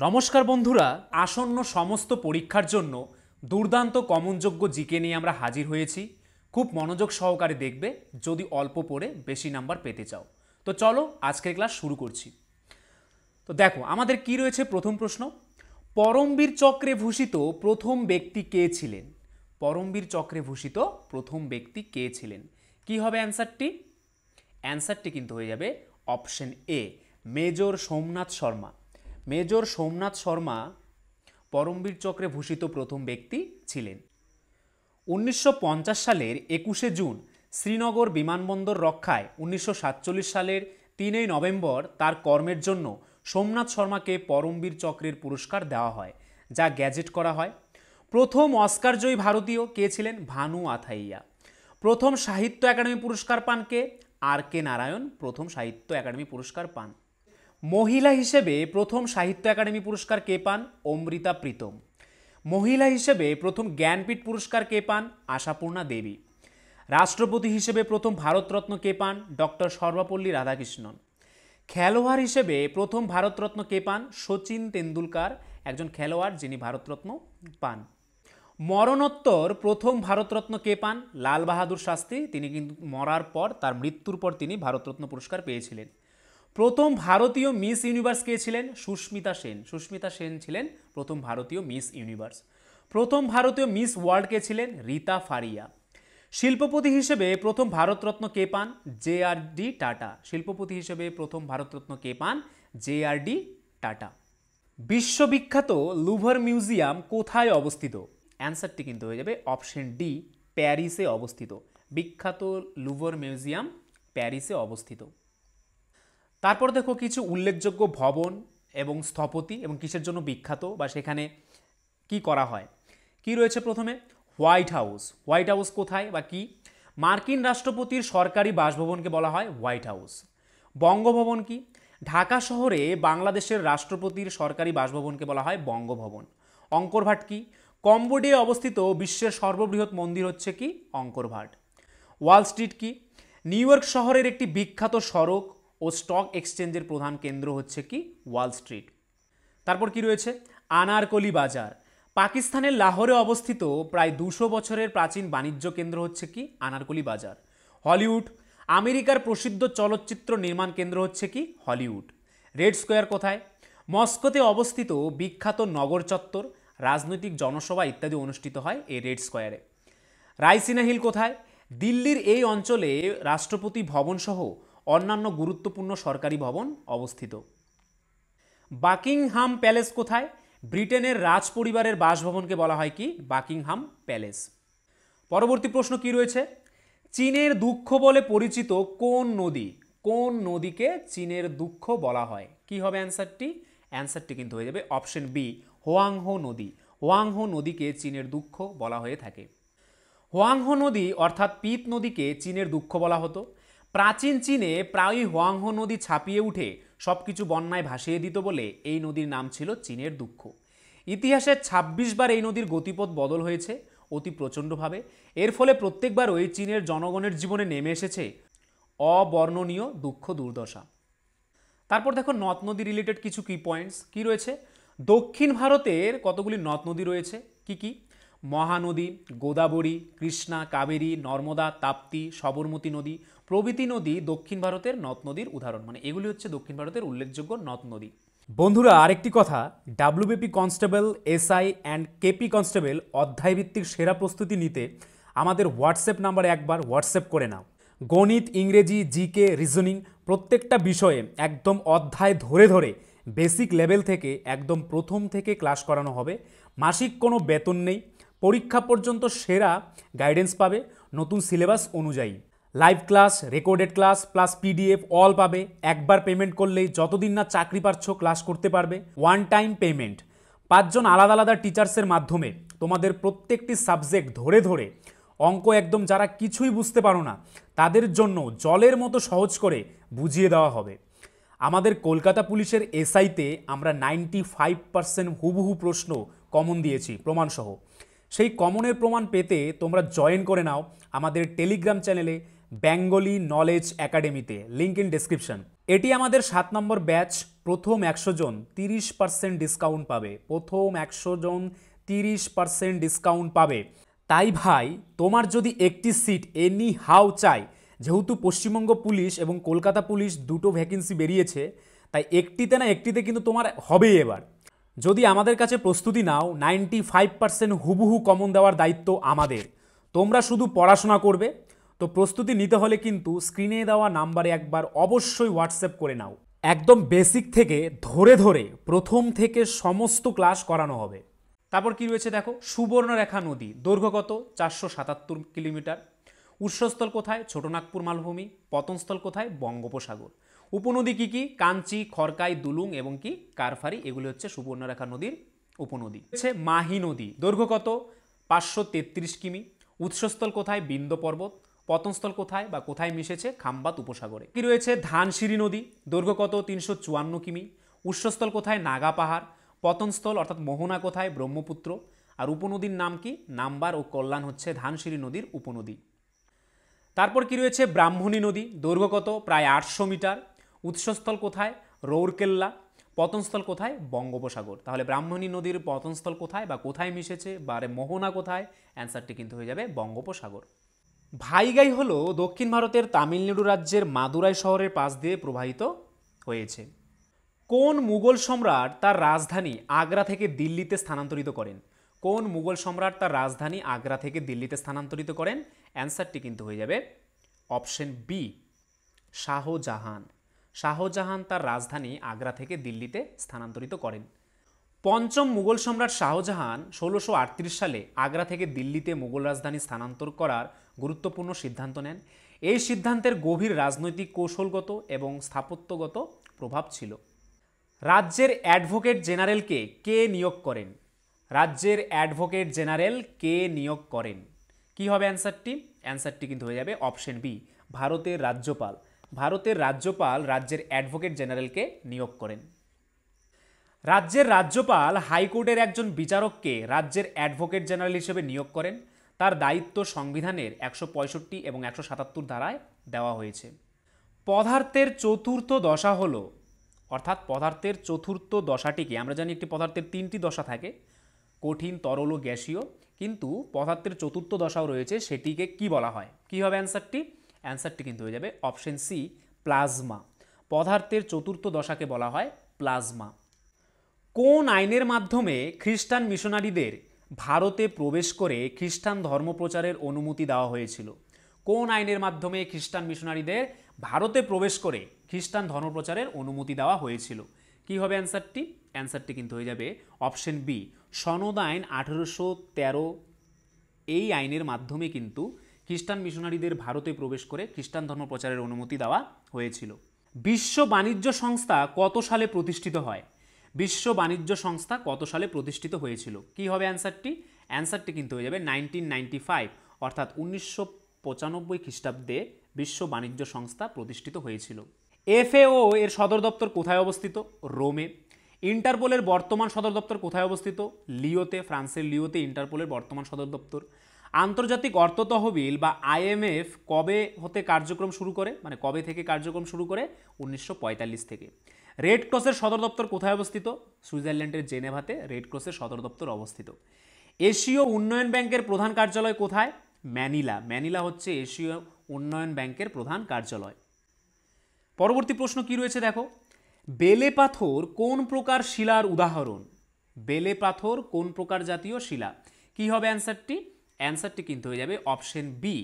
নমস্কার বন্ধুরা, আসন্ন সমস্ত পরীক্ষার জন্য দুর্দান্ত কমনযোগ্য জিকে নিয়ে আমরা হাজির হয়েছি। খুব মনোযোগ সহকারে দেখবে যদি অল্প পড়ে বেশি নাম্বার পেতে চাও। তো চলো আজকের ক্লাস শুরু করছি। তো দেখো আমাদের কি রয়েছে। প্রথম প্রশ্ন, পরমবীর চক্রে ভূষিত প্রথম ব্যক্তি কে ছিলেন? পরমবীর চক্রে ভূষিত প্রথম ব্যক্তি কে ছিলেন? কি হবে অ্যান্সারটি? অ্যান্সারটি কিন্তু হয়ে যাবে option A, major Somnath Sharma. Major Somnath Sharma Paramvir চক্রে ভূষিত প্রথম ব্যক্তি ছিলেন। 1950 সালের 21শে জুন শ্রীনগর বিমানবন্দর রক্ষায় 1947 সালের 3 নভেম্বর তার কর্মের জন্য সোমনাথ শর্মাকে পরমবীর চক্রের পুরস্কার দেওয়া হয়, যা গ্যাজেট করা হয়। প্রথম অস্কারজয়ী ভারতীয় কে ছিলেন? ভানু আথাইয়া। প্রথম সাহিত্য একাডেমি পুরস্কার পান কে? আর কে নারায়ণ প্রথম সাহিত্য একাডেমি পুরস্কার পান। মহিলা হিসেবে প্রথম সাহিত্য একাডেমি পুরস্কার কে পান? অমৃতা প্রীতম। মহিলা হিসেবে প্রথম জ্ঞানপীঠ পুরস্কার কে পান? আশাপূর্ণা দেবী। রাষ্ট্রপতি হিসেবে প্রথম ভারতরত্ন কে পান? ডক্টর সর্বপল্লী রাধাকৃষ্ণন। খেলোয়াড় হিসেবে প্রথম ভারতরত্ন কে পান? সচিন তেন্ডুলকার, একজন খেলোয়াড় যিনি ভারতরত্ন পান। মরণোত্তর প্রথম ভারতরত্ন কে পান? লাল বাহাদুর শাস্ত্রী। তিনি কিন্তু মরার পর, তার মৃত্যুর পর তিনি ভারতরত্ন পুরস্কার পেয়েছিলেন। প্রথম ভারতীয় মিস ইউনিভার্স কে ছিলেন? সুস্মিতা সেন। সুস্মিতা সেন ছিলেন প্রথম ভারতীয় মিস ইউনিভার্স। প্রথম ভারতীয় মিস ওয়ার্ল্ড কে ছিলেন? রীতা ফারিয়া। শিল্পপতি হিসেবে প্রথম ভারতরত্ন কে পান? JR-D tata. শিল্পপতি হিসেবে প্রথম ভারতরত্ন কে পান? JR-D tata. বিশ্ববিখ্যাত লুভর মিউজিয়াম কোথায় অবস্থিত? অ্যান্সারটি কিন্তু হয়ে যাবে অপশন ডি, প্যারিসে অবস্থিত। বিখ্যাত লুভর মিউজিয়াম প্যারিসে অবস্থিত। তারপর দেখো কিছু উল্লেখযোগ্য ভবন এবং স্থপতি এবং কিসের জন্য বিখ্যাত বা সেখানে কি করা হয়। কি রয়েছে? প্রথমে হোয়াইট হাউস। হোয়াইট হাউস কোথায় বা কি? মার্কিন রাষ্ট্রপতির সরকারি বাসভবনকে বলা হয় হোয়াইট হাউস। বঙ্গভবন কি? ঢাকা শহরে বাংলাদেশের রাষ্ট্রপতির সরকারি বাসভবনকে বলা হয় বঙ্গভবন। অঙ্করভাট কি? কম্বোডিয়ায় অবস্থিত বিশ্বের সর্ববৃহৎ মন্দির হচ্ছে কি? অঙ্করভাট। ওয়াল স্ট্রিট কি? নিউ ইয়র্ক শহরের একটি বিখ্যাত সড়ক ও স্টক এক্সচেঞ্জের প্রধান কেন্দ্র হচ্ছে কি? Wall Street. তারপর কি রয়েছে? আনারকলি বাজার। পাকিস্তানের লাহোরে অবস্থিত প্রায় 200 বছরের প্রাচীন বাণিজ্য কেন্দ্র হচ্ছে কি? আনারকলি বাজার। হলিউড। আমেরিকার প্রসিদ্ধ চলচ্চিত্র নির্মাণ কেন্দ্র হচ্ছে কি? হলিউড। রেড স্কোয়ার কোথায়? মস্কোতে অবস্থিত বিখ্যাত নগর চত্বর, রাজনৈতিক জনসভা ইত্যাদি অনুষ্ঠিত হয় এই রেড স্কোয়ারে। রাইসিনা হিল কোথায়? দিল্লির এই অঞ্চলে রাষ্ট্রপতি ভবন সহ অন্যান্য গুরুত্বপূর্ণ সরকারি ভবন অবস্থিত। বাকিংহাম প্যালেস কোথায়? ব্রিটেনের রাজ পরিবারের বাসভবনকে বলা হয় কি? Buckingham palace. পরবর্তী প্রশ্ন কি রয়েছে? চীনের দুঃখ বলে পরিচিত কোন নদী? কোন নদীকে চীনের দুঃখ বলা হয়? কি হবে অ্যান্সারটি? অ্যান্সারটি কিন্তু হয়ে যাবে অপশন বি, হোয়াংহো নদী। হোয়াংহো নদীকে চীনের দুঃখ বলা হয়ে থাকে। হোয়াংহো নদী অর্থাৎ পিত নদীকে চীনের দুঃখ বলা হতো। প্রাচীন চীনে প্রায়ই হোয়াংহো নদী ছাপিয়ে উঠে সবকিছু বন্যায় ভাসিয়ে দিত বলে এই নদীর নাম ছিল চীনের দুঃখ। ইতিহাসে 26 বার এই নদীর গতিপথ বদল হয়েছে অতি প্রচণ্ডভাবে। এর ফলে প্রত্যেকবারই চীনের জনগণের জীবনে নেমে এসেছে অবর্ণনীয় দুঃখ দুর্দশা। তারপর দেখো নদ নদী রিলেটেড কিছু কি পয়েন্টস কি রয়েছে। দক্ষিণ ভারতের কতগুলি নদ নদী রয়েছে কি কি? মহানদী, গোদাবরী, কৃষ্ণা, কাবেরী, নর্মদা, তাপ্তি, সবরমতী নদী প্রভৃতি নদী দক্ষিণ ভারতের নদ নদীর উদাহরণ। মানে এগুলি হচ্ছে দক্ষিণ ভারতের উল্লেখযোগ্য নদ নদী। বন্ধুরা আরেকটি কথা, WBP constable, SI and KP constable অধ্যায়ভিত্তিক সেরা প্রস্তুতি নিতে আমাদের হোয়াটসঅ্যাপ নাম্বারে একবার হোয়াটসঅ্যাপ করে নাও। গণিত, ইংরেজি, জিকে, রিজনিং প্রত্যেকটা বিষয়ে একদম অধ্যায় ধরে ধরে বেসিক লেভেল থেকে একদম প্রথম থেকে ক্লাস করানো হবে। মাসিক কোনো বেতন নেই। পরীক্ষা পর্যন্ত সেরা গাইডেন্স পাবে নতুন সিলেবাস অনুযায়ী। Live class, recorded class plus PDF all পাবে। একবার পেমেন্ট করলেই যতদিন না চাকরি পাচ্ছ ক্লাস করতে পারবে। One time payment. 5 জন আলাদা আলাদা টিচার্সের মাধ্যমে তোমাদের প্রত্যেকটি সাবজেক্ট ধরে ধরে অঙ্ক একদম যারা কিছুই বুঝতে পারো না তাদের জন্য জলের মতো সহজ করে বুঝিয়ে দেওয়া হবে। আমাদের কলকাতা পুলিশের এসআইতে আমরা 95% হুবহু প্রশ্ন কমন দিয়েছি প্রমাণসহ। সেই কমনের প্রমাণ পেতে তোমরা জয়েন করে নাও আমাদের টেলিগ্রাম চ্যানেলে বেঙ্গলি নলেজ একাডেমিতে, লিঙ্ক ইন ডেসক্রিপশন। এটি আমাদের 7 নম্বর ব্যাচ। প্রথম 100 জন 30% ডিসকাউন্ট পাবে। প্রথম 100 জন 30% ডিসকাউন্ট পাবে। তাই ভাই, তোমার যদি একটি সিট এনি হাউ চাই, যেহেতু পশ্চিমবঙ্গ পুলিশ এবং কলকাতা পুলিশ দুটো ভ্যাকেন্সি বেরিয়েছে, তাই একটিতে না একটিতে কিন্তু তোমার হবেই এবার। যদি আমাদের কাছে প্রস্তুতি নাও, 95% হুবহু কমন দেওয়ার দায়িত্ব আমাদের। তোমরা শুধু পড়াশোনা করবে। তো প্রস্তুতি নিতে হলে কিন্তু স্ক্রিনে দেওয়া নাম্বারে একবার অবশ্যই হোয়াটসঅ্যাপ করে নাও। একদম বেসিক থেকে ধরে ধরে প্রথম থেকে সমস্ত ক্লাস করানো হবে। তারপর কি রয়েছে দেখো, সুবর্ণরেখা নদী দৈর্ঘ্য কত? 477 কিলোমিটার। উৎসস্থল কোথায়? ছোটনাগপুর মালভূমি। পতনস্থল কোথায়? বঙ্গোপসাগর। উপনদী কি কি? কাঞ্চি, খড়কাই, দুলুং এবং কি কারফারি, এগুলি হচ্ছে সুবর্ণরেখা নদীর উপনদী। হচ্ছে মাহি নদী দৈর্ঘ্য কত? 533 কিমি। উৎসস্থল কোথায়? বিন্ধ্য পর্বত। পতনস্থল কোথায় বা কোথায় মিশেছে? খাম্বাত উপসাগরে। কি রয়েছে? ধানসিঁড়ি নদী দৈর্ঘ্য কত? 354 কিমি। উৎসস্থল কোথায়? নাগা পাহাড়। পতনস্থল অর্থাৎ মোহনা কোথায়? ব্রহ্মপুত্র। আর উপনদীর নাম কি? নাম্বার ও কল্যাণ হচ্ছে ধানসিঁড়ি নদীর উপনদী। তারপর কি রয়েছে? ব্রাহ্মণী নদী দৈর্ঘ্য কত? প্রায় 800 মিটার। উৎসস্থল কোথায়? রৌরকেল্লা। পতনস্থল কোথায়? বঙ্গোপসাগর। তাহলে ব্রাহ্মণী নদীর পতনস্থল কোথায় বা কোথায় মিশেছে বা মোহনা কোথায়? অ্যান্সারটি কিন্তু হয়ে যাবে বঙ্গোপসাগর। ভাইগাই হলো দক্ষিণ ভারতের তামিলনাড়ু রাজ্যের মাদুরাই শহরের পাশ দিয়ে প্রবাহিত হয়েছে। কোন মুঘল সম্রাট তার রাজধানী আগ্রা থেকে দিল্লিতে স্থানান্তরিত করেন? কোন মুঘল সম্রাট তার রাজধানী আগ্রা থেকে দিল্লিতে স্থানান্তরিত করেন? অ্যান্সারটি কিন্তু হয়ে যাবে অপশন বি, শাহজাহান। শাহজাহান তার রাজধানী আগ্রা থেকে দিল্লিতে স্থানান্তরিত করেন। পঞ্চম মুঘল সম্রাট শাহজাহান 1638 সালে আগ্রা থেকে দিল্লিতে মুঘল রাজধানী স্থানান্তর করার গুরুত্বপূর্ণ সিদ্ধান্ত নেন। এই সিদ্ধান্তের গভীর রাজনৈতিক, কৌশলগত এবং স্থাপত্যগত প্রভাব ছিল। রাজ্যের অ্যাডভোকেট জেনারেলকে কে নিয়োগ করেন? রাজ্যের অ্যাডভোকেট জেনারেল কে নিয়োগ করেন? কি হবে অ্যান্সারটি? অ্যান্সারটি কিন্তু হয়ে যাবে অপশন বি, ভারতের রাজ্যপাল। ভারতের রাজ্যপাল রাজ্যের অ্যাডভোকেট জেনারেলকে নিয়োগ করেন। রাজ্যের রাজ্যপাল হাইকোর্টের একজন বিচারককে রাজ্যের অ্যাডভোকেট জেনারেল হিসেবে নিয়োগ করেন। তার দায়িত্ব সংবিধানের 165 এবং 177 ধারায় দেওয়া হয়েছে। পদার্থের চতুর্থ দশা হলো, অর্থাৎ পদার্থের চতুর্থ দশাটিকে, আমরা জানি একটি পদার্থের 3টি দশা থাকে, কঠিন, তরল ও গ্যাসীয়, কিন্তু পদার্থের চতুর্থ দশাও রয়েছে, সেটিকে কি বলা হয়? কি হবে অ্যান্সারটি? অ্যান্সারটি কিন্তু হয়ে যাবে অপশন সি, প্লাজমা। পদার্থের চতুর্থ দশাকে বলা হয় প্লাজমা। কোন আইনের মাধ্যমে খ্রিস্টান মিশনারিদের ভারতে প্রবেশ করে খ্রিস্টান ধর্মপ্রচারের অনুমতি দেওয়া হয়েছিল? কোন আইনের মাধ্যমে খ্রিস্টান মিশনারিদের ভারতে প্রবেশ করে খ্রিস্টান ধর্মপ্রচারের অনুমতি দেওয়া হয়েছিল? কি হবে অ্যান্সারটি? অ্যান্সারটি কিন্তু হয়ে যাবে অপশন বি, সনদ আইন 1813। এই আইনের মাধ্যমে কিন্তু খ্রিস্টান মিশনারিদের ভারতে প্রবেশ করে খ্রিস্টান ধর্মপ্রচারের অনুমতি দেওয়া হয়েছিল। বিশ্ব বাণিজ্য সংস্থা কত সালে প্রতিষ্ঠিত হয়? বিশ্ব বাণিজ্য সংস্থা কত সালে প্রতিষ্ঠিত হয়েছিল? কি হবে অ্যান্সারটি? অ্যান্সারটি কিন্তু হয়ে যাবে 1995, অর্থাৎ 1995 খ্রিস্টাব্দে বিশ্ব বাণিজ্য সংস্থা প্রতিষ্ঠিত হয়েছিল। এফএও এর সদর দপ্তর কোথায় অবস্থিত? রোমে। ইন্টারপোলের বর্তমান সদর দপ্তর কোথায় অবস্থিত? লিওতে, ফ্রান্সের লিওতে ইন্টারপোলের বর্তমান সদর দপ্তর। আন্তর্জাতিক অর্থ তহবিল বা আইএমএফ কবে হতে কার্যক্রম শুরু করে, মানে কবে থেকে কার্যক্রম শুরু করে? 1945 থেকে। রেড ক্রসের সদর দপ্তর কোথায় অবস্থিত? সুইজারল্যান্ডের জেনেভাতে রেড ক্রসের সদর দপ্তর অবস্থিত। এশীয় উন্নয়ন ব্যাংকের প্রধান কার্যালয় কোথায়? ম্যানিলা। ম্যানিলা হচ্ছে এশীয় উন্নয়ন ব্যাংকের প্রধান কার্যালয়। পরবর্তী প্রশ্ন কি রয়েছে দেখো, বেলে পাথর কোন প্রকার শিলার উদাহরণ? বেলে পাথর কোন প্রকার জাতীয় শিলা? কি হবে অ্যান্সারটি? অ্যান্সারটি কিন্তু হয়ে যাবে অপশন বি,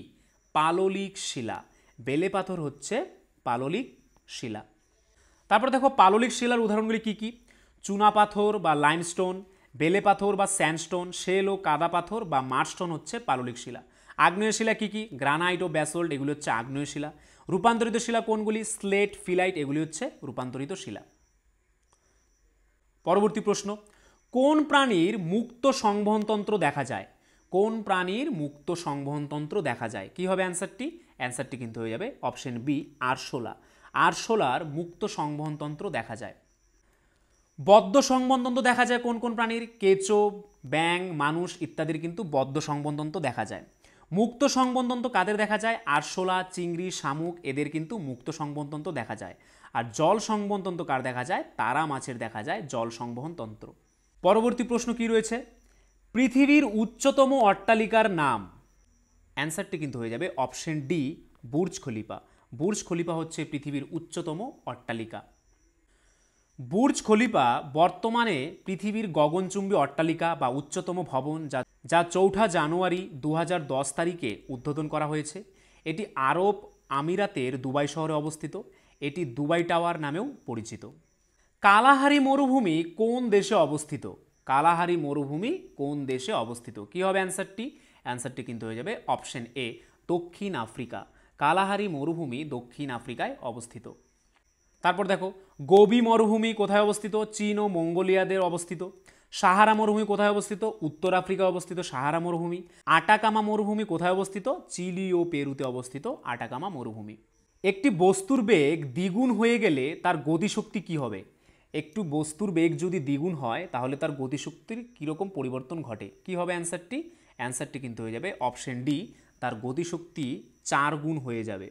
পাললিক শিলা। বেলে পাথর হচ্ছে পাললিক শিলা। তারপর দেখো পাললিক শিলার উদাহরণগুলি কি কি? চুনা পাথর বা লাইমস্টোন, বেলে পাথর বা স্যান্ডস্টোন, শেল ও কাদা পাথর বা মার্স্টোন হচ্ছে পাললিক শিলা। আগ্নেয় শিলা কি কি? গ্রানাইট ও ব্যাসল্ট, এগুলি হচ্ছে আগ্নেয় শিলা। রূপান্তরিত শিলা কোনগুলি? স্লেট, ফিলাইট, এগুলি হচ্ছে রূপান্তরিত শিলা। পরবর্তী প্রশ্ন, কোন প্রাণীর মুক্ত সংবহনতন্ত্র দেখা যায়? কোন প্রাণীর মুক্ত সংবহনতন্ত্র দেখা যায়? কি হবে অ্যান্সারটি? অ্যান্সারটি কিন্তু হয়ে যাবে অপশন বি, আরশোলা। আরশোলার মুক্ত সংবহনতন্ত্র দেখা যায়। বদ্ধ সংবহনতন্ত্র দেখা যায় কোন কোন প্রাণীর? কেঁচো, ব্যাঙ, মানুষ ইত্যাদির কিন্তু বদ্ধ সংবহনতন্ত্র দেখা যায়। মুক্ত সংবহনতন্ত্র কাদের দেখা যায়? আরশোলা, চিংড়ি, শামুক, এদের কিন্তু মুক্ত সংবহনতন্ত্র দেখা যায়। আর জল সংবহন তন্ত্র কার দেখা যায়? তারা মাছের দেখা যায় জল সংবহন তন্ত্র। পরবর্তী প্রশ্ন কি রয়েছে? পৃথিবীর উচ্চতম অট্টালিকার নাম। অ্যান্সারটি কিন্তু হয়ে যাবে option D, Burj Khalifa. Burj Khalifa হচ্ছে পৃথিবীর উচ্চতম অট্টালিকা। বুর্জ খলিফা বর্তমানে পৃথিবীর গগনচুম্বী অট্টালিকা বা উচ্চতম ভবন, যা 4 জানুয়ারি 2010 তারিখে উদ্বোধন করা হয়েছে। এটি আরব আমিরাতের দুবাই শহরে অবস্থিত। এটি দুবাই টাওয়ার নামেও পরিচিত। কালাহারি মরুভূমি কোন দেশে অবস্থিত? কালাহারি মরুভূমি কোন দেশে অবস্থিত? কি হবে অ্যান্সারটি? অ্যান্সারটি কিন্তু হয়ে যাবে অপশন এ, দক্ষিণ আফ্রিকা। কালাহারি মরুভূমি দক্ষিণ আফ্রিকায় অবস্থিত। তারপর দেখো, গোবি মরুভূমি কোথায় অবস্থিত? চীন ও মঙ্গোলিয়াদের অবস্থিত। সাহারা মরুভূমি কোথায় অবস্থিত? উত্তর আফ্রিকায় অবস্থিত সাহারা মরুভূমি। আটাকামা মরুভূমি কোথায় অবস্থিত? চিলি ও পেরুতে অবস্থিত আটাকামা মরুভূমি। একটি বস্তুর বেগ দ্বিগুণ হয়ে গেলে তার গতিশক্তি কি হবে? একটু বস্তুর বেগ যদি দ্বিগুণ হয় তাহলে তার গতিশক্তির কীরকম পরিবর্তন ঘটে? কি হবে অ্যান্সারটি? অ্যান্সারটি কিন্তু হয়ে যাবে অপশন ডি, তার গতিশক্তি 4 গুণ হয়ে যাবে।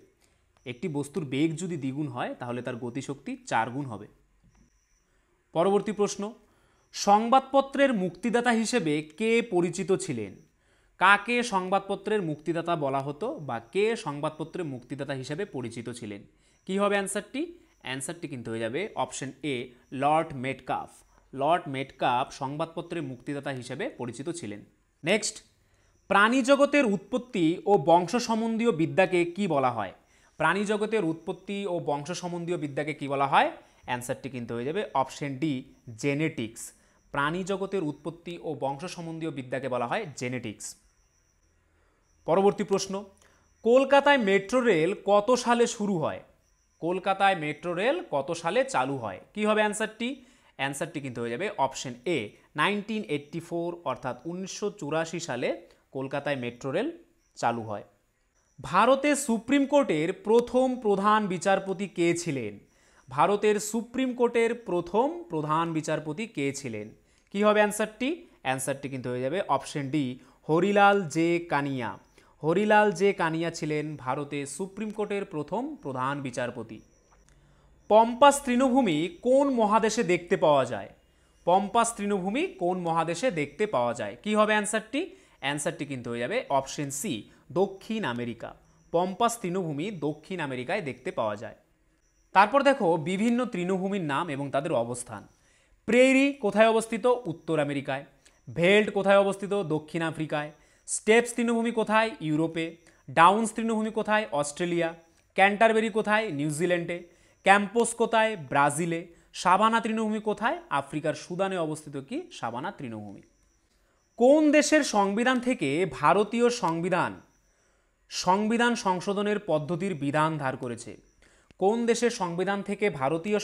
একটি বস্তুর বেগ যদি দ্বিগুণ হয় তাহলে তার গতিশক্তি 4 গুণ হবে। পরবর্তী প্রশ্ন, সংবাদপত্রের মুক্তিদাতা হিসেবে কে পরিচিত ছিলেন? কাকে সংবাদপত্রের মুক্তিদাতা বলা হতো বা কে সংবাদপত্রের মুক্তিদাতা হিসেবে পরিচিত ছিলেন? কি হবে অ্যান্সারটি? অ্যান্সারটি কিন্তু হয়ে যাবে অপশন এ, লর্ড মেটকাফ। লর্ড মেটকাফ সংবাদপত্রের মুক্তিদাতা হিসেবে পরিচিত ছিলেন। নেক্সট, প্রাণী জগতের উৎপত্তি ও বংশ সম্বন্ধীয় বিদ্যাকে কি বলা হয়? প্রাণী জগতের উৎপত্তি ও বংশ সম্বন্ধীয় বিদ্যাকে কি বলা হয়? অ্যান্সারটি কিন্তু হয়ে যাবে অপশন ডি, জেনেটিক্স। প্রাণী জগতের উৎপত্তি ও বংশ সম্বন্ধীয় বিদ্যাকে বলা হয় জেনেটিক্স। পরবর্তী প্রশ্ন, কলকাতায় মেট্রো রেল কত সালে শুরু হয়? কলকাতায় মেট্রো রেল কত সালে চালু হয়? কি হবে অ্যান্সারটি? অ্যান্সারটি কিন্তু হয়ে যাবে অপশন এ, 1984 অর্থাৎ 1984 সালে কলকাতায় মেট্রো রেল চালু হয়। ভারতের সুপ্রিম কোর্টের প্রথম প্রধান বিচারপতি কে ছিলেন? ভারতের সুপ্রিম কোর্টের প্রথম প্রধান বিচারপতি কে ছিলেন? কি হবে অ্যান্সারটি? অ্যান্সারটি কিন্তু হয়ে যাবে option D, Harilal J Kania. Harilal J Kania ছিলেন ভারতের সুপ্রিম কোর্টের প্রথম প্রধান বিচারপতি। পম্পাস তৃণভূমি কোন মহাদেশে দেখতে পাওয়া যায়? পম্পাস তৃণভূমি কোন মহাদেশে দেখতে পাওয়া যায়? কি হবে অ্যান্সারটি? অ্যান্সারটি কিন্তু হয়ে যাবে অপশন সি, দক্ষিণ আমেরিকা। পম্পাস তৃণভূমি দক্ষিণ আমেরিকায় দেখতে পাওয়া যায়। তারপর দেখো বিভিন্ন তৃণভূমির নাম এবং তাদের অবস্থান। প্রেরি কোথায় অবস্থিত? উত্তর আমেরিকায়। ভেল্ট কোথায় অবস্থিত? দক্ষিণ আফ্রিকায়। স্টেপস তৃণভূমি কোথায়? ইউরোপে। ডাউন্স তৃণভূমি কোথায়? অস্ট্রেলিয়া। ক্যান্টারবেরি কোথায়? নিউজিল্যান্ডে। ক্যাম্পোস কোথায়? ব্রাজিলে। সাভানা তৃণভূমি কোথায়? আফ্রিকার সুদানে অবস্থিত কি সাভানা তৃণভূমি। কোন দেশের সংবিধান থেকে ভারতীয় সংবিধান সংশোধনের পদ্ধতির বিধান ধার করেছে? কোন দেশের সংবিধান থেকে ভারতীয়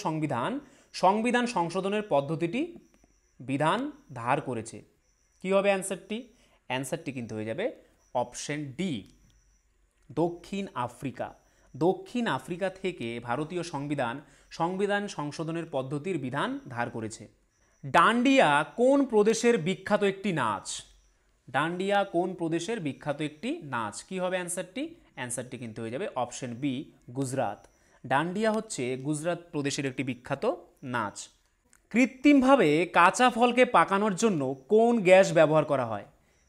সংবিধান সংশোধনের পদ্ধতিটি বিধান ধার করেছে? কি হবে অ্যান্সারটি? অ্যান্সারটি কিন্তু হয়ে যাবে অপশন ডি, দক্ষিণ আফ্রিকা। দক্ষিণ আফ্রিকা থেকে ভারতীয় সংবিধান সংশোধনের পদ্ধতির বিধান ধার করেছে। ডান্ডিয়া কোন প্রদেশের বিখ্যাত একটি নাচ? ডান্ডিয়া কোন প্রদেশের বিখ্যাত একটি নাচ? কি হবে অ্যান্সারটি? অ্যান্সারটি কিন্তু হয়ে যাবে অপশন বি, গুজরাট। ডান্ডিয়া হচ্ছে গুজরাট প্রদেশের একটি বিখ্যাত নাচ। কৃত্রিমভাবে কাঁচা ফলকে পাকানোর জন্য কোন গ্যাস ব্যবহার করা হয়?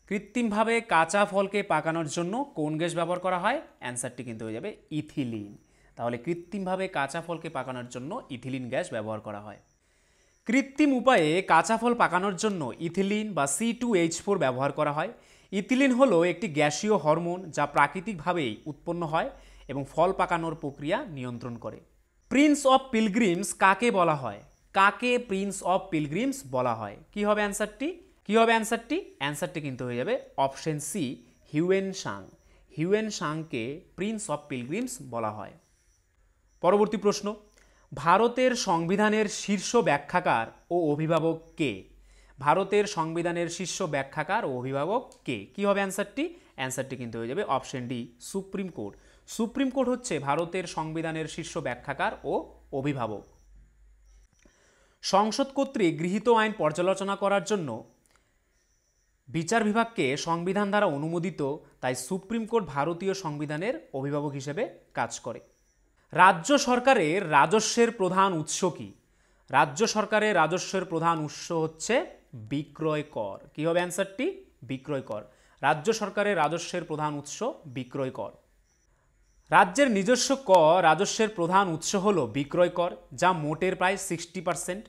কৃত্রিমভাবে কাঁচা ফলকে পাকানোর জন্য কোন গ্যাস ব্যবহার করা হয়? অ্যান্সারটি কিন্তু হয়ে যাবে ইথিলিন। তাহলে কৃত্রিমভাবে কাঁচা ফলকে পাকানোর জন্য ইথিলিন গ্যাস ব্যবহার করা হয়। কৃত্রিম উপায়ে কাঁচা ফল পাকানোর জন্য ইথিলিন বা C2H4 ব্যবহার করা হয়। ইথিলিন হলো একটি গ্যাসীয় হরমোন যা প্রাকৃতিকভাবেই উৎপন্ন হয় এবং ফল পাকানোর প্রক্রিয়া নিয়ন্ত্রণ করে। প্রিন্স অফ পিলগ্রিমস কাকে বলা হয়? কাকে প্রিন্স অফ পিলগ্রিমস বলা হয়? কি হবে অ্যান্সারটি? অ্যান্সারটি কিন্তু হয়ে যাবে option C, Hiuen Tsang. Hiuen সাংকে প্রিন্স অফ পিলগ্রিমস বলা হয়। পরবর্তী প্রশ্ন, ভারতের সংবিধানের শীর্ষ ব্যাখ্যাকার ও অভিভাবক কে? ভারতের সংবিধানের শীর্ষ ব্যাখ্যাকার ও অভিভাবক কে? কি হবে অ্যান্সারটি? অ্যান্সারটি কিন্তু হয়ে যাবে option D, supreme court. Supreme court হচ্ছে ভারতের সংবিধানের শীর্ষ ব্যাখ্যাকার ও অভিভাবক। সংসদ কর্তৃক গৃহীত আইন পর্যালোচনা করার জন্য বিচার বিভাগকে সংবিধান দ্বারা অনুমোদিত, তাই সুপ্রিম কোর্ট ভারতীয় সংবিধানের অভিভাবক হিসেবে কাজ করে। রাজ্য সরকারের রাজস্বের প্রধান উৎস কি? রাজ্য সরকারের রাজস্বের প্রধান উৎস হচ্ছে বিক্রয় কর। কি হবে অ্যান্সারটি? বিক্রয় কর। রাজ্য সরকারের রাজস্বের প্রধান উৎস বিক্রয় কর। রাজ্যের নিজস্ব কর রাজস্বের প্রধান উৎস হল বিক্রয় কর, যা মোটের প্রায় 60%।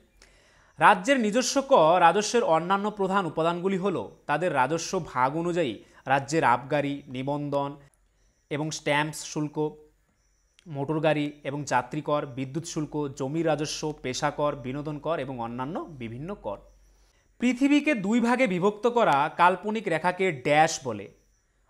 রাজ্যের নিজস্ব কর রাজস্বের অন্যান্য প্রধান উপাদানগুলি হল তাদের রাজস্ব ভাগ অনুযায়ী রাজ্যের আবগারি, নিবন্ধন এবং স্ট্যাম্পস শুল্ক, মোটর গাড়ি এবং যাত্রী কর, বিদ্যুৎ শুল্ক, জমির রাজস্ব, পেশা কর, বিনোদন কর এবং অন্যান্য বিভিন্ন কর। পৃথিবীকে দুই ভাগে বিভক্ত করা কাল্পনিক রেখাকে ড্যাশ বলে।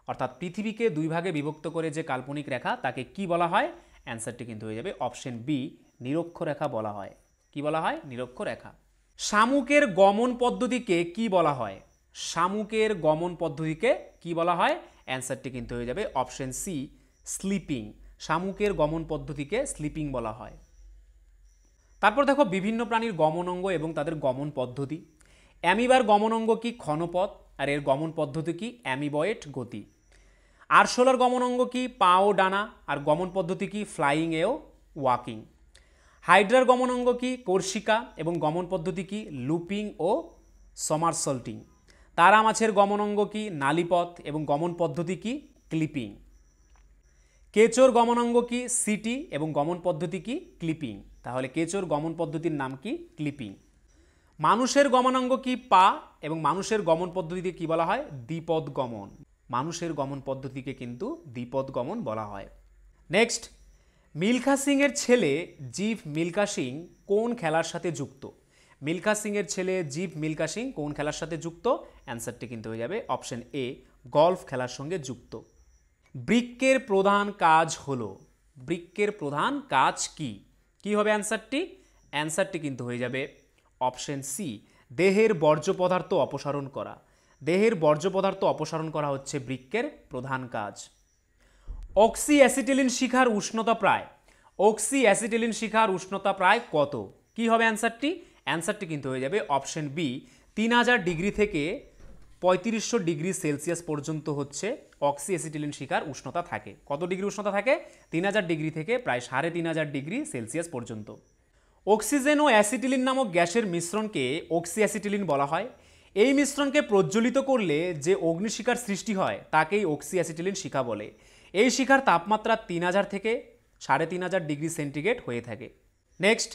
অর্থাৎ পৃথিবীকে দুই ভাগে বিভক্ত করে যে কাল্পনিক রেখা তাকে কি বলা হয়? অ্যান্সারটি কিন্তু হয়ে যাবে অপশন বি, নিরক্ষরেখা বলা হয়। কি বলা হয়? নিরক্ষরেখা। শামুকের গমন পদ্ধতিকে কি বলা হয়? শামুকের গমন পদ্ধতিকে কি বলা হয়? অ্যান্সারটি কিন্তু হয়ে যাবে অপশন সি, স্লিপিং। শামুকের গমন পদ্ধতিকে স্লিপিং বলা হয়। তারপর দেখো বিভিন্ন প্রাণীর গমন অঙ্গ এবং তাদের গমন পদ্ধতি। অ্যামিবার গমন অঙ্গ কি? ক্ষণপথ, আর এর গমন পদ্ধতি কি? অ্যামিবয়েড গতি। আরশোলার গমন অঙ্গ কি? পা ও ডানা, আর গমন পদ্ধতি কি? ফ্লাইং এও ওয়াকিং। হাইড্রার গমন অঙ্গ কি? কর্ষিকা, এবং গমন পদ্ধতি কি? লুপিং ও সমারসল্টিং। তারা মাছের গমন অঙ্গ কি? নালীপথ, এবং গমন পদ্ধতি কি? ক্লিপিং। কেঁচোর গমন অঙ্গ কি? সিটি, এবং গমন পদ্ধতি কি? ক্লিপিং। তাহলে কেঁচোর গমন পদ্ধতির নাম কি? ক্লিপিং। মানুষের গমনাঙ্গ কি? পা, এবং মানুষের গমন পদ্ধতিতে কি বলা হয়? দ্বিপদ গমন। মানুষের গমন পদ্ধতিকে কিন্তু দ্বিপদ গমন বলা হয়। নেক্সট, মিলখা সিং এর ছেলে জীব মিলখা সিং কোন খেলার সাথে যুক্ত? মিলখা সিং এর ছেলে জীব মিলখা সিং কোন খেলার সাথে যুক্ত? অ্যান্সারটি কিন্তু হয়ে যাবে অপশন এ, গলফ খেলার সঙ্গে যুক্ত। বৃক্কের প্রধান কাজ হলো, বৃক্কের প্রধান কাজ কি? কি হবে অ্যান্সারটি? অ্যান্সারটি কিন্তু হয়ে যাবে অপশন সি, দেহের বর্জ্য পদার্থ অপসারণ করা। দেহের বর্জ্য পদার্থ অপসারণ করা হচ্ছে বৃক্কের প্রধান কাজ। অক্সি অ্যাসিটিলিন শিখার উষ্ণতা প্রায়, অক্সি অ্যাসিটিলিন শিখার উষ্ণতা প্রায় কত? কি হবে অ্যান্সারটি? অ্যান্সারটি কিন্তু হয়ে যাবে অপশন বি, 3000 ডিগ্রি থেকে 3500 ডিগ্রি সেলসিয়াস পর্যন্ত হচ্ছে অক্সি অ্যাসিটিলিন শিখার উষ্ণতা থাকে। কত ডিগ্রি উষ্ণতা থাকে? 3000 ডিগ্রি থেকে প্রায় 3500 ডিগ্রি সেলসিয়াস পর্যন্ত। অক্সিজেন ও অ্যাসিটিলিন নামক গ্যাসের মিশ্রণকে অক্সি অ্যাসিটিলিন বলা হয়। এই মিশ্রণকে প্রজ্বলিত করলে যে অগ্নিশিখার সৃষ্টি হয় তাকেই অক্সি অ্যাসিটিলিন শিখা বলে। এই শিখার তাপমাত্রা 3000 থেকে 3500 ডিগ্রি সেন্টিগ্রেড হয়ে থাকে। নেক্সট,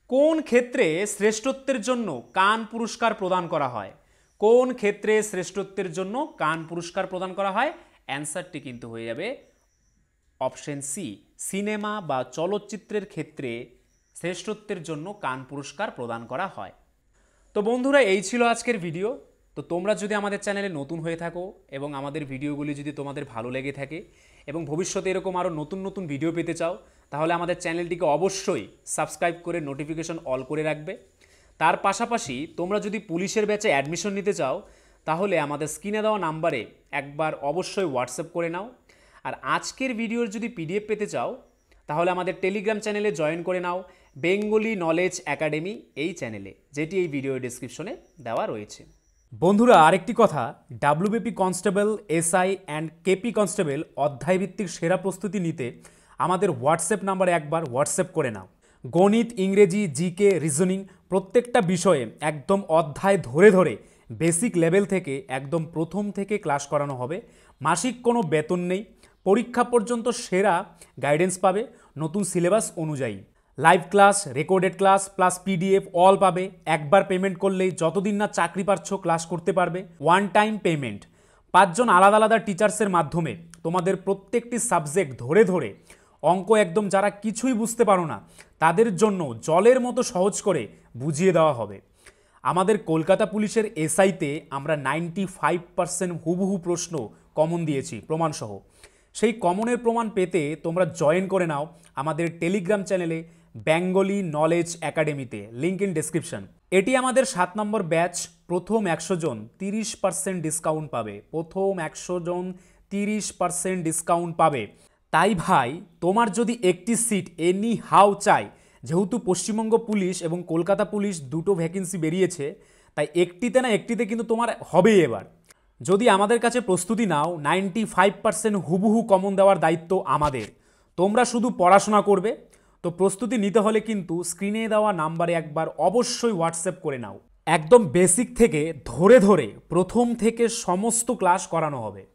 কোন ক্ষেত্রে শ্রেষ্ঠত্বের জন্য কান পুরস্কার প্রদান করা হয়? কোন ক্ষেত্রে শ্রেষ্ঠত্বের জন্য কান পুরস্কার প্রদান করা হয়? অ্যান্সারটি কিন্তু হয়ে যাবে অপশন সি, সিনেমা বা চলচ্চিত্রের ক্ষেত্রে শ্রেষ্ঠত্বের জন্য কান পুরস্কার প্রদান করা হয়। তো বন্ধুরা, এই ছিল আজকের ভিডিও। তো তোমরা যদি আমাদের চ্যানেলে নতুন হয়ে থাকো এবং আমাদের ভিডিওগুলি যদি তোমাদের ভালো লেগে থাকে এবং ভবিষ্যতে এরকম আরও নতুন নতুন ভিডিও পেতে চাও, তাহলে আমাদের চ্যানেলটিকে অবশ্যই সাবস্ক্রাইব করে নোটিফিকেশন অল করে রাখবে। তার পাশাপাশি তোমরা যদি পুলিশের ব্যাচে অ্যাডমিশন নিতে চাও, তাহলে আমাদের স্ক্রিনে দেওয়া নাম্বারে একবার অবশ্যই হোয়াটসঅ্যাপ করে নাও। আর আজকের ভিডিওর যদি পিডিএফ পেতে চাও, তাহলে আমাদের টেলিগ্রাম চ্যানেলে জয়েন করে নাও, বেঙ্গলি নলেজ একাডেমি এই চ্যানেলে, যেটি এই ভিডিও ডেসক্রিপশনে দেওয়া রয়েছে। বন্ধুরা, আরেকটি কথা, WBP constable, SI and KP constable অধ্যায়ভিত্তিক সেরা প্রস্তুতি নিতে আমাদের হোয়াটসঅ্যাপ নাম্বারে একবার হোয়াটসঅ্যাপ করে নাও। গণিত, ইংরেজি, জিকে, রিজনিং প্রত্যেকটা বিষয়ে একদম অধ্যায় ধরে ধরে বেসিক লেভেল থেকে একদম প্রথম থেকে ক্লাস করানো হবে। মাসিক কোনো বেতন নেই, পরীক্ষা পর্যন্ত সেরা গাইডেন্স পাবে নতুন সিলেবাস অনুযায়ী। Live class, recorded class plus PDF all পাবে। একবার পেমেন্ট করলেই যতদিন না চাকরি পাচ্ছ ক্লাস করতে পারবে। One time payment. 5 জন আলাদা আলাদা টিচার্সের মাধ্যমে তোমাদের প্রত্যেকটি সাবজেক্ট ধরে ধরে অঙ্ক একদম যারা কিছুই বুঝতে পারো না তাদের জন্য জলের মতো সহজ করে বুঝিয়ে দেওয়া হবে। আমাদের কলকাতা পুলিশের এসআইতে আমরা 95% হুবহু প্রশ্ন কমন দিয়েছি প্রমাণসহ। সেই কমনের প্রমাণ পেতে তোমরা জয়েন করে নাও আমাদের টেলিগ্রাম চ্যানেলে বেঙ্গলি নলেজ একাডেমিতে, লিঙ্ক ইন ডেসক্রিপশন। এটি আমাদের 7 নম্বর ব্যাচ। প্রথম 100 জন 30% ডিসকাউন্ট পাবে। প্রথম 100 জন 30% ডিসকাউন্ট পাবে। তাই ভাই, তোমার যদি একটি সিট এনি হাউ চাই, যেহেতু পশ্চিমবঙ্গ পুলিশ এবং কলকাতা পুলিশ দুটো ভ্যাকেন্সি বেরিয়েছে, তাই একটিতে না একটিতে কিন্তু তোমার হবেই এবার। যদি আমাদের কাছে প্রস্তুতি নাও, 95% হুবহু কমন দেওয়ার দায়িত্ব আমাদের। তোমরা শুধু পড়াশোনা করবে, তো প্রস্তুতি নিতে হলে কিন্তু স্ক্রিনে দেওয়া নাম্বারে একবার অবশ্যই হোয়াটসঅ্যাপ করে নাও। একদম বেসিক থেকে ধরে ধরে প্রথম থেকে সমস্ত ক্লাস করানো হবে।